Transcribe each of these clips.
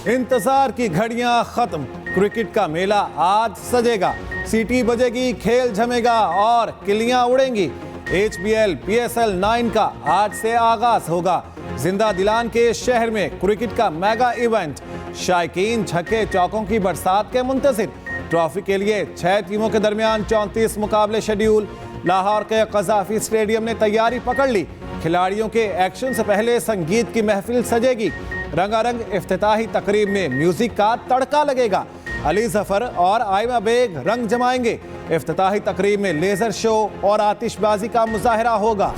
इंतजार की घड़ियां खत्म, क्रिकेट का मेला आज सजेगा। सीटी बजेगी, खेल जमेगा और किलियां उड़ेंगी। HBL PSL 9 का आज से आगाज होगा। जिंदा दिलान के शहर में क्रिकेट का मेगा इवेंट। शायकीन छक्के चौकों की बरसात के मुंतजिर। ट्रॉफी के लिए 6 टीमों के दरमियान 34 मुकाबले शेड्यूल। लाहौर के कज़ाफी स्टेडियम ने तैयारी पकड़ ली। खिलाड़ियों के एक्शन से पहले संगीत की महफिल सजेगी। रंगारंग इफ्तिताही तकरीब में म्यूजिक का तड़का लगेगा। अली जफर और आयमा बेग रंग जमाएंगे। इफ्तिताही तकरीब में लेजर शो और आतिशबाजी का मुजाहरा होगा।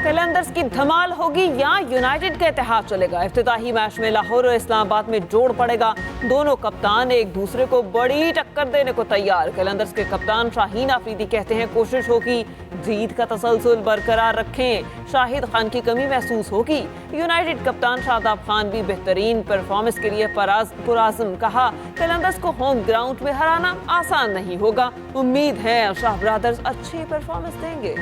कलंदर्स की धमाल होगी या यूनाइटेड का इतिहाद चलेगा। इफ्तिताही मैच में लाहौर और इस्लामाबाद में जोड़ पड़ेगा। दोनों कप्तान एक दूसरे को बड़ी टक्कर देने को तैयार। कलंदर्स के कप्तान शाहीन आफरीदी कहते हैं कोशिश होगी जीत का तसलसल बरकरार रखें। शाहिद खान की कमी महसूस होगी। यूनाइटेड कप्तान शादाब खान भी बेहतरीन परफॉर्मेंस के लिए पुराज़म कहा। कलंदर्स को होम ग्राउंड में हराना आसान नहीं होगा। उम्मीद है शाह ब्रदर्स अच्छी परफॉर्मेंस देंगे।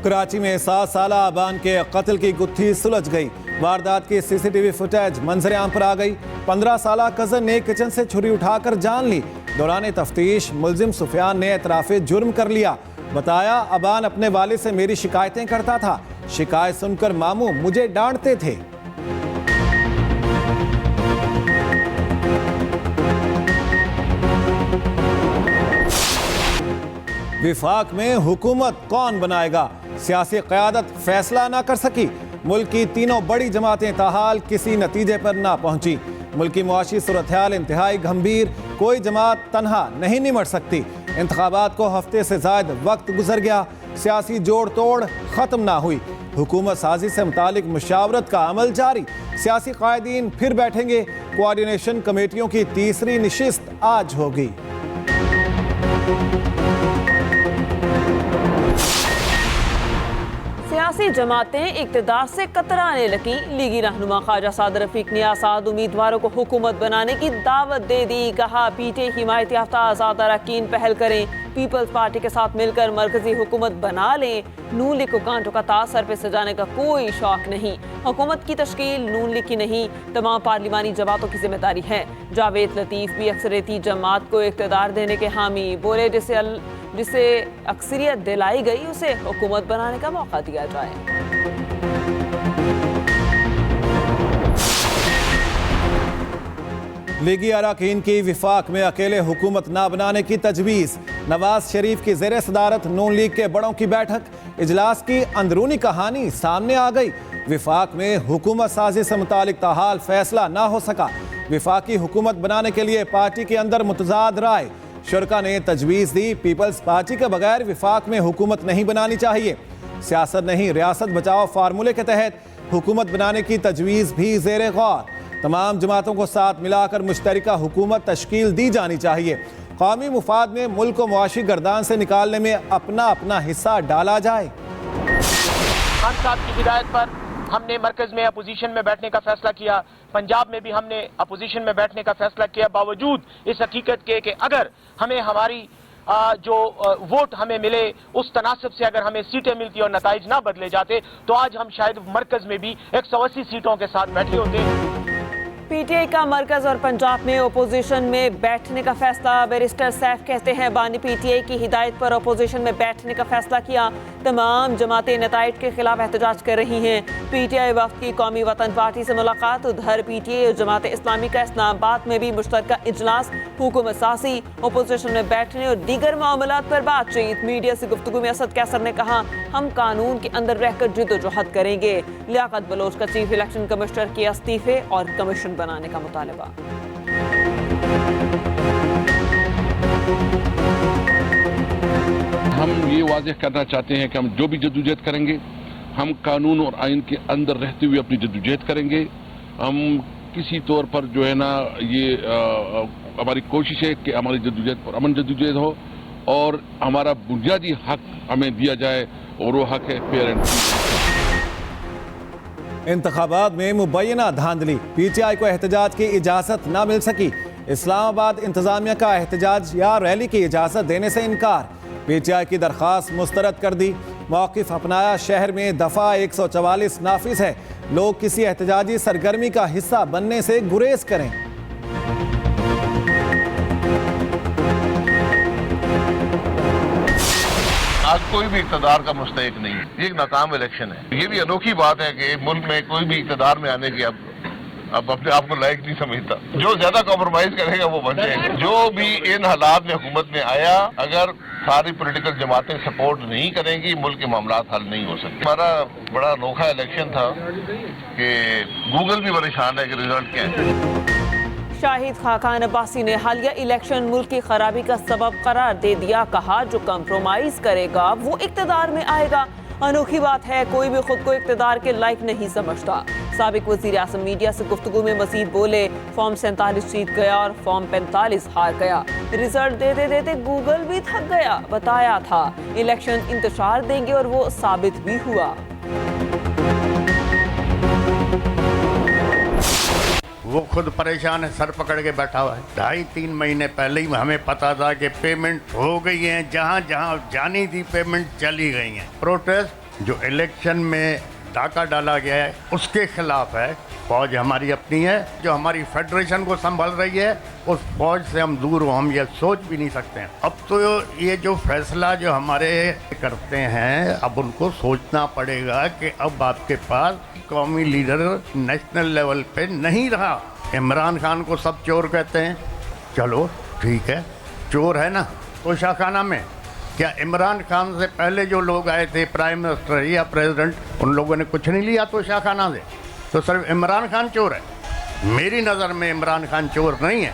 कराची में 7 साला अबान के कत्ल की गुत्थी सुलझ गई। वारदात की CCTV फुटेज मंजर आम पर आ गई। 15 साला कजन ने किचन से छुरी उठाकर जान ली। दौरान तफ्तीश मुलजिम सुफियान ने एतराफ़े जुर्म कर लिया। बताया अबान अपने वालिद से मेरी शिकायतें करता था। शिकायत सुनकर मामू मुझे डांटते थे। विफाक में हुकूमत कौन बनाएगा? सियासी क़यादत फैसला ना कर सकी। मुल्क की तीनों बड़ी जमातें ताहाल किसी नतीजे पर ना पहुंची। मुल्क की मुआशी सूरत-ए-हाल इंतहाई गंभीर। कोई जमात तनहा नहीं निमट सकती। इंतखाबात को हफ्ते से ज़ायद वक्त गुजर गया। सियासी जोड़ तोड़ ख़त्म ना हुई। हुकूमत साजी से मुतालिक मुशावरत का अमल जारी। सियासी कायदीन फिर बैठेंगे। कोऑर्डिनेशन कमेटियों की तीसरी नशिस्त आज होगी। सियासी जमातें इक़्तिदार से कतराने लगी। लीगी रहनुमा ख्वाजा सादर रफीक ने आज़ाद उम्मीदवारों को हुकूमत बनाने की दावत दे दी। कहा पीटे हिमायत याफ्ता आज़ाद अरकान पहल करें। पीपल्स पार्टी के साथ मिलकर मरकजी हुकूमत बना लें। नून लीग को कांटों का ताज सर पे सजाने का कोई शौक नहीं। हुकूमत की तश्कील नून लीग की नहीं, तमाम पार्लिमानी जमातों की जिम्मेदारी है। जावेद लतीफ़ भी अक्सरियती जमात को इक़्तिदार देने के हामी। बोले जिसे अक्सरियत दिलाई गई उसे हुकूमत बनाने का मौका दिया जाए। लीगी अरकान की विफाक में अकेले हुकूमत ना बनाने की तजवीज़। नवाज शरीफ की ज़ेर सदारत नून लीग के बड़ों की बैठक। इजलास की अंदरूनी कहानी सामने आ गई। विफाक में हुकूमत साजी से मुतालिक ताहाल फैसला ना हो सका। विफाकी हुकूमत बनाने के लिए पार्टी के अंदर मुतजाद राय। शुरका ने तजवीज़ दी पीपल्स पार्टी के बगैर विफाक में हुकूमत नहीं बनानी चाहिए। सियासत नहीं रियासत बचाओ फार्मूले के तहत हुकूमत बनाने की तजवीज़ भी ज़ेर गौर। तमाम जमातों को साथ मिलाकर मुश्तरका हुकूमत तश्कील दी जानी चाहिए। कौमी मुफाद में मुल्क को मुआशी गर्दान से निकालने में अपना अपना हिस्सा डाला जाए। खान साहब की हिदायत पर हमने मरकज में अपोजिशन में बैठने का फैसला किया। पंजाब में भी हमने अपोजिशन में बैठने का फैसला किया। बावजूद इस हकीकत के कि अगर हमें हमारी जो वोट हमें मिले उस तनासब से अगर हमें सीटें मिलती और नताइज ना बदले जाते तो आज हम शायद मरकज में भी 180 सीटों के साथ बैठे होते। पीटीआई का मरकज और पंजाब में ओपोजिशन में बैठने का फैसला। बैरिस्टर सैफ कहते हैं बानी पीटीआई की हिदायत पर ओपोजिशन में बैठने का फैसला किया। तमाम जमातें नताइज के खिलाफ एहतजाज कर रही हैं। पीटीआई वफ्द की कौमी वतन पार्टी से मुलाकात। उधर पीटीआई और जमात इस्लामी का इस्लामाबाद में भी मुश्तरका इजलास। हुकूमत सासी ओपोजिशन में बैठने और दीगर मामलात पर बातचीत। मीडिया से गुफ्तगू में असद कैसर ने कहा हम कानून के अंदर रहकर जिद्दोजहद करेंगे। लियाकत बलोच का चीफ इलेक्शन कमिश्नर के इस्तीफे और कमीशन बनाने का मुतालबा। हम ये वाज़ेह करना चाहते हैं कि हम जो भी जद्दोजहद करेंगे हम कानून और आइन के अंदर रहते हुए अपनी जद्दोजहद करेंगे। हम किसी तौर पर जो है ना ये हमारी कोशिश है कि हमारी जद्दोजहद पर अमन जद्दोजहद हो और हमारा बुनियादी हक हमें दिया जाए और वो हक है पेरेंट्स। इंतखाबात में मुबैना धांधली। पीटीआई को एहतजाज की इजाज़त न मिल सकी। इस्लामाबाद इंतजामिया का एहतजाज या रैली की इजाज़त देने से इनकार। पीटीआई की दरख्वास्त मुस्तरद कर दी। मौक़िफ़ अपनाया, शहर में दफ़ा 144 नाफिज है, लोग किसी एहतजाजी सरगर्मी का हिस्सा बनने से गुरेज करें। आज कोई भी इक़्तिदार का मुस्तहिक नहीं है, ये एक नाकाम इलेक्शन है। ये भी अनोखी बात है कि मुल्क में कोई भी इक़्तिदार में आने की अब अपने आप को लायक नहीं समझता। जो ज्यादा कॉम्प्रोमाइज करेगा वो बन जाएगा। जो भी इन हालात में हुकूमत में आया, अगर सारी पॉलिटिकल जमातें सपोर्ट नहीं करेंगी, मुल्क के मामलात हल नहीं हो सकते। हमारा बड़ा अनोखा इलेक्शन था कि गूगल भी परेशान है कि रिजल्ट क्या है। शाहिद खाकान अब्बासी ने हालिया इलेक्शन मुल्क की खराबी का सबब करार दे दिया। कहा, जो कम्प्रोमाइज करेगा वो इक़्तिदार में आएगा। अनोखी बात है, कोई भी खुद को इक़्तिदार के लायक नहीं समझता। साबिक वज़ीर आज़म मीडिया से गुफ्तगू में मज़ीद बोले, फॉर्म 47 जीत गया और फॉर्म 45 हार गया। रिजल्ट देते देते गूगल भी थक गया। बताया था इलेक्शन इंतशार देंगे और वो साबित भी हुआ। वो खुद परेशान है, सर पकड़ के बैठा हुआ है। 2.5-3 महीने पहले ही हमें पता था कि पेमेंट हो गई है, जहाँ जहाँ जानी थी पेमेंट चली गई है। प्रोटेस्ट जो इलेक्शन में डाका डाला गया है उसके खिलाफ है। फौज हमारी अपनी है, जो हमारी फेडरेशन को संभाल रही है, उस फौज से हम दूर हो, हम ये सोच भी नहीं सकते हैं। अब तो ये जो फैसला जो हमारे करते हैं, अब उनको सोचना पड़ेगा कि अब आपके पास कौमी लीडर नेशनल लेवल पे नहीं रहा। इमरान खान को सब चोर कहते हैं, चलो ठीक है, चोर है ना तोशाखाना में। क्या इमरान खान से पहले जो लोग आए थे, प्राइम मिनिस्टर या प्रेसिडेंट, उन लोगों ने कुछ नहीं लिया तोशाखाना से? तो सिर्फ इमरान खान चोर है? मेरी नज़र में इमरान खान चोर नहीं है।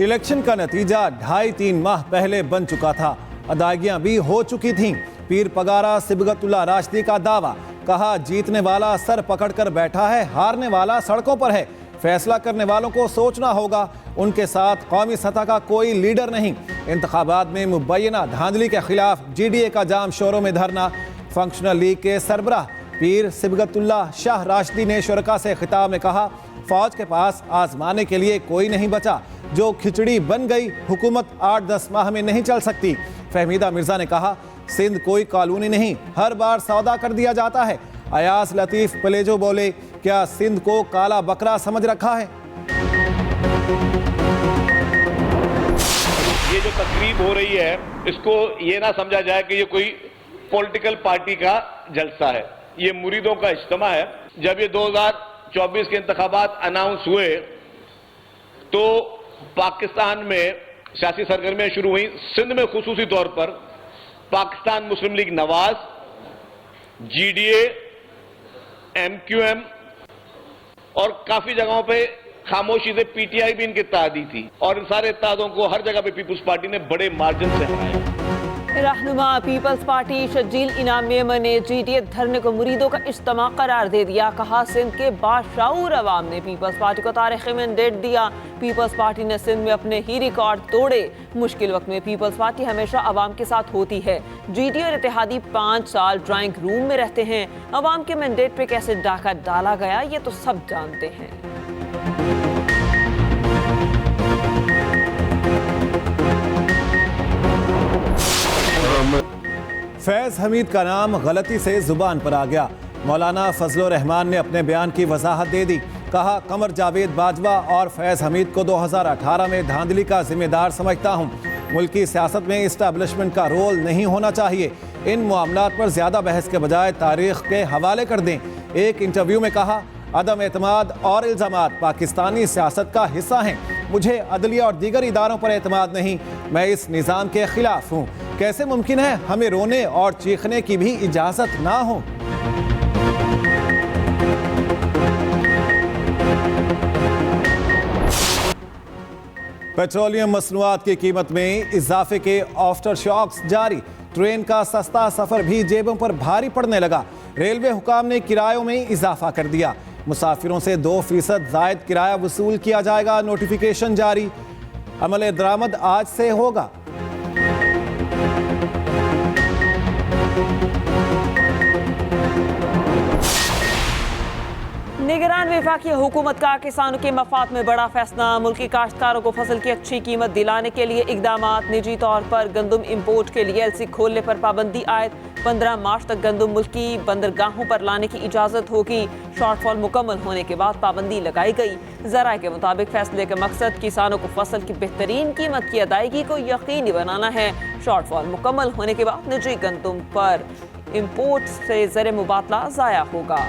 इलेक्शन का नतीजा 2.5-3 माह पहले बन चुका था। अदायगियां भी हो चुकी थीं। पीर पगारा सिबगतुल्लाह राशिदी का दावा, कहा जीतने वाला सर पकड़कर बैठा है, हारने वाला सड़कों पर है। फैसला करने वालों को सोचना होगा, उनके साथ कौमी सतह का कोई लीडर नहीं। इंतखाबात में मुबैना धांधली के खिलाफ GDA का जाम शोरों में धरना। फंक्शनल लीग के सरबराह पीर सिबगतुल्लाह शाह राशिदी ने शुरका से खिताब में कहा, फौज के पास आजमाने के लिए कोई नहीं बचा। जो खिचड़ी बन गई, हुकूमत 8-10 माह में नहीं चल सकती। फहमीदा मिर्जा ने कहा, सिंध कोई कॉलोनी नहीं, हर बार सौदा कर दिया जाता है। अयाज लतीफ पलेजो बोले, क्या सिंध को काला बकरा समझ रखा है? ये जो तकरीब हो रही है, इसको ये ना समझा जाए कि ये कोई पॉलिटिकल पार्टी का जलसा है। ये मुरीदों का इज्तिमा है। जब ये 2024 के इंतखाबात अनाउंस हुए तो पाकिस्तान में सियासी सरगर्मियां शुरू हुई। सिंध में खुसूसी तौर पर पाकिस्तान मुस्लिम लीग नवाज, GDA, MQM और काफी जगहों पे खामोशी से PTI भी इनके इत्तेहादी थी, और इन सारे इत्तेहादों को हर जगह पे पीपुल्स पार्टी ने बड़े मार्जिन से हराया। रहनुमा पीपल्स पार्टी शजील इनाम मेमन ने GDA धरने को मुरीदों का इज्तिमा करार दे दिया। कहा, सिंध के बाशऊर अवाम ने पीपल्स पार्टी को तारीखी मैंडेट दिया। पीपल्स पार्टी ने सिंध में अपने ही रिकॉर्ड तोड़े। मुश्किल वक्त में पीपल्स पार्टी हमेशा अवाम के साथ होती है। GDA और इत्तेहादी 5 साल ड्राइंग रूम में रहते हैं। अवाम के मैंडेट पे कैसे डाका डाला गया, ये तो सब जानते हैं। फैज़ हमीद का नाम गलती से जुबान पर आ गया। मौलाना फजलुर रहमान ने अपने बयान की वजाहत दे दी। कहा, कमर जावेद बाजवा और फैज़ हमीद को 2018 में धांधली का जिम्मेदार समझता हूँ। मुल्की सियासत में इस्टेब्लिशमेंट का रोल नहीं होना चाहिए। इन मामलात पर ज़्यादा बहस के बजाय तारीख के हवाले कर दें। एक इंटरव्यू में कहा, अदम एतमाद और इल्ज़ामात पाकिस्तानी सियासत का हिस्सा हैं। मुझे अदलिया और दीगर इदारों पर एतमाद नहीं। मैं इस निज़ाम के खिलाफ हूँ। कैसे मुमकिन है हमें रोने और चीखने की भी इजाज़त ना हो? पेट्रोलियम मसनूआत की कीमत में इजाफे के आफ्टर शॉक्स जारी। ट्रेन का सस्ता सफर भी जेबों पर भारी पड़ने लगा। रेलवे हुकाम ने किरायों में इजाफा कर दिया। मुसाफिरों से 2% जायद किराया वसूल किया जाएगा। नोटिफिकेशन जारी। अमल दरामद आज से होगा। निगरान वफाकी हुकूमत का किसानों के मफाद में बड़ा फैसला। मुल्की काश्तकारों को फसल की अच्छी कीमत दिलाने के लिए इकदाम। निजी तौर पर गंदम इंपोर्ट के लिए एलसी खोलने पर पाबंदी आयद। 15 मार्च तक गंदम मुल्की बंदरगाहों पर लाने की इजाज़त होगी। शॉर्टफॉल मुकम्मल होने के बाद पाबंदी लगाई गई। ज़राए के मुताबिक फैसले का मकसद किसानों को फसल की बेहतरीन कीमत की अदायगी को यकीनी बनाना है। शॉर्टफॉल मुकम्मल होने के बाद निजी गंदम पर इंपोर्ट से ज़र मुबादला ज़ाया होगा।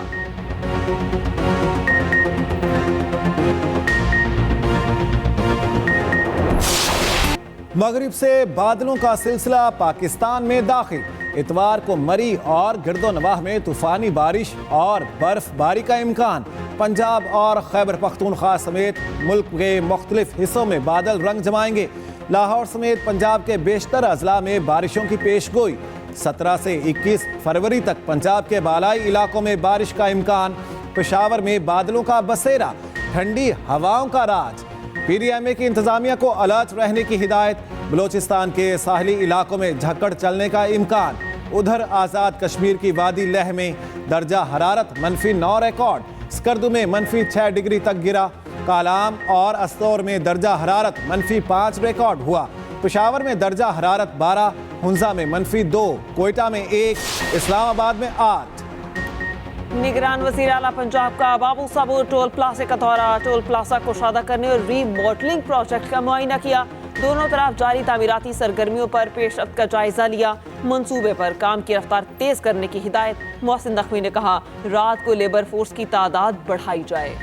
मगरिब से बादलों का सिलसिला पाकिस्तान में दाखिल। इतवार को मरी और गिरदोनवाह में तूफानी बारिश और बर्फबारी का इम्कान। पंजाब और खैबर पख्तूनख्वा समेत मुल्क के मुख्तलिफ हिस्सों में बादल रंग जमाएंगे। लाहौर समेत पंजाब के बेशतर अजला में बारिशों की पेशगोई। 17 से 21 फरवरी तक पंजाब के बालाई इलाकों में बारिश का इम्कान। पेशावर में बादलों का बसेरा, ठंडी हवाओं का राज। पीडीएमए की इंतजामिया को अलर्ट रहने की हिदायत। बलोचिस्तान के साहली इलाकों में झक्कड़ चलने का इम्कान। उधर आज़ाद कश्मीर की वादी लेह में दर्जा हरारत -9 रिकॉर्ड। स्कर्दू में -6 डिग्री तक गिरा। कालाम और अस्तौर में दर्जा हरारत -5 रिकॉर्ड हुआ। पेशावर में दर्जा हरारत 12, हुंजा में -2, कोयटा में 1, इस्लामाबाद में 8। निगरान वज़ीर आला पंजाब का बाबू साबुर टोल प्लाजा का दौरा। टोल प्लाजा को शादा करने और रीमॉडलिंग प्रोजेक्ट का मुआयना किया। दोनों तरफ जारी तामीराती सरगर्मियों पर पेशरफ्त का जायजा लिया। मंसूबे पर काम की रफ्तार तेज करने की हिदायत। मोहसिन नकवी ने कहा, रात को लेबर फोर्स की तादाद बढ़ाई जाए।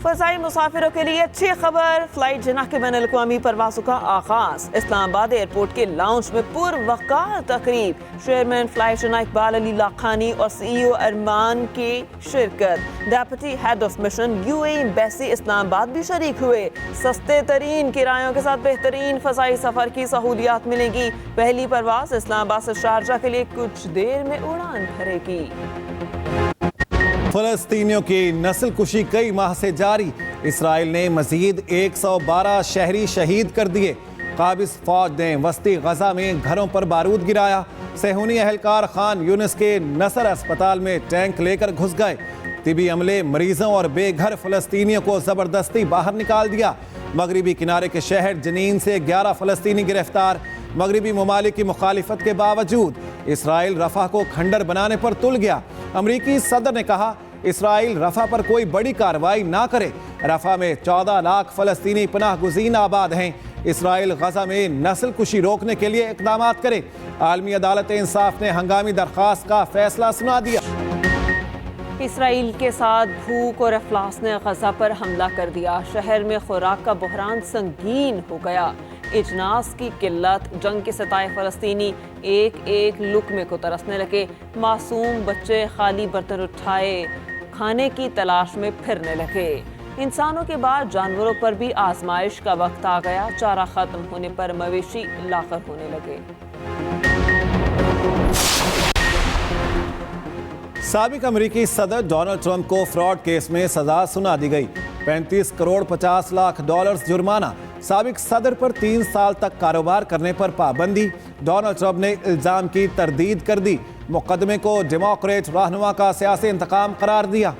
फ़ज़ाई मुसाफिरों के लिए अच्छी खबर। फ्लाइट जिन्ना के बैनुल अक़वामी परवाज़ों का आगाज़। इस्लामाबाद एयरपोर्ट के लाउंज में पुरवक़ार तकरीब। चेयरमैन फ्लाइट जिन्ना इकबाल अली लाखानी और CEO अरमान की शिरकत। Deputy head of mission UAE embassy Islamabad भी शरीक हुए। सस्ते तरीन किरायों के साथ बेहतरीन फ़ज़ाई सफ़र की सहूलियात मिलेंगी। पहली परवाज़ इस्लामाबाद से शारजा के लिए कुछ देर में उड़ान भरेगी। फ़लस्तीनियों की नस्ल कुशी कई माह से जारी। इसराइल ने मजीद 112 शहरी शहीद कर दिए। काबिज फौज ने वस्ती गजा में घरों पर बारूद गिराया। सेहूनी अहलकार खान यूनिस के नसर अस्पताल में टैंक लेकर घुस गए। तिबी अमले मरीजों और बेघर फ़लस्तीनियों को ज़बरदस्ती बाहर निकाल दिया। मगरबी किनारे के शहर जनीन से 11 फ़लस्तीनी गिरफ्तार। मगरबी ममालिक की मुखालिफत के बावजूद इसराइल रफ़ा को खंडर बनाने पर तुल गया। अमरीकी सदर ने कहा, इसराइल रफ़ा पर कोई बड़ी कार्रवाई ना करे। रफ़ा में 14 लाख फ़लस्तीनी पनाह गुज़ीन आबाद हैं। इसराइल गजा में नस्ल कुशी रोकने के लिए इक़दाम करे। आलमी अदालत इंसाफ ने हंगामी दरख्वास्त का फैसला सुना दिया। इसराइल के साथ भूख और अफलास ने गजा पर हमला कर दिया। शहर में खुराक का बहरान संगीन हो गया। इजनास की किल्लत, जंग के सताए फ़लस्तीनी एक एक लुक़मे को तरसने लगे। मासूम बच्चे खाली बर्तन उठाए खाने की तलाश में फिरने लगे। इंसानों के बाद जानवरों पर भी आजमाइश का वक्त आ गया। चारा ख़त्म होने पर मवेशी लाकर होने लगे। साबिक अमेरिकी सदर डोनाल्ड ट्रंप को फ्रॉड केस में सजा सुना दी गई। 35 करोड़ 50 लाख डॉलर्स जुर्माना। साबिक सदर पर 3 साल तक कारोबार करने पर पाबंदी। डोनाल्ड ट्रंप ने इल्जाम की तरदीद कर दी। मुकदमे को डेमोक्रेट रहनुमा का सियासी इंतकाम करार दिया।